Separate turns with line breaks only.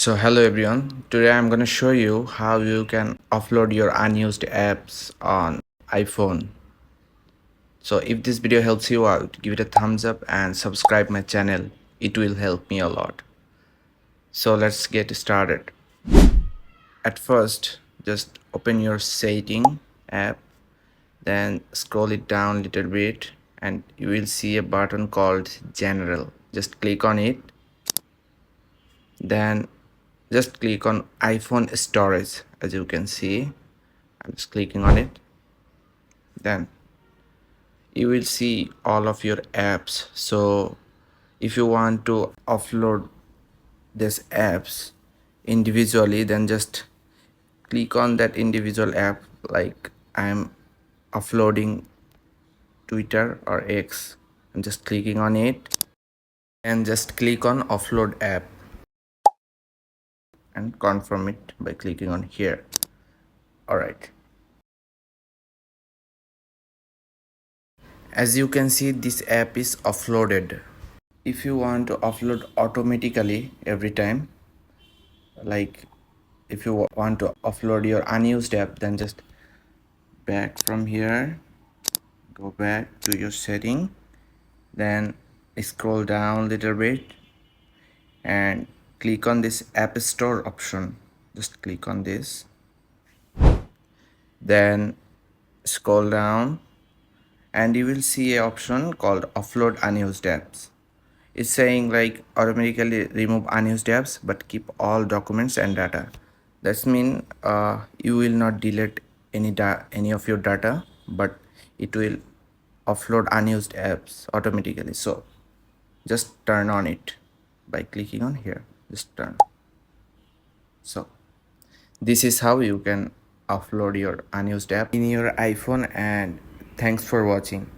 So hello everyone, today I'm going to show you how you can offload your unused apps on iPhone. So if this video helps you out, give it a thumbs up and subscribe my channel. It will help me a lot. So let's get started. At first, just open your setting app, then scroll it down a little bit and you will see a button called General. Just click on it. Then just click on iPhone storage. As you can see, I'm just clicking on it. Then you will see all of your apps. So if you want to offload these apps individually, then just click on that individual app. Like I'm offloading Twitter or X, I'm just clicking on it and just click on offload app and confirm it by clicking on here. All right, as you can see, this app is offloaded. If you want to offload automatically every time, like if you want to offload your unused app, then just back from here, go back to your setting, then scroll down a little bit and click on this app store option. Just click on this, then scroll down and you will see an option called offload unused apps. It's saying like automatically remove unused apps but keep all documents and data. That's mean you will not delete any of your data, but it will offload unused apps automatically. So just turn on it by clicking on here. Just turn. So this is how you can offload your unused app in your iPhone, and thanks for watching.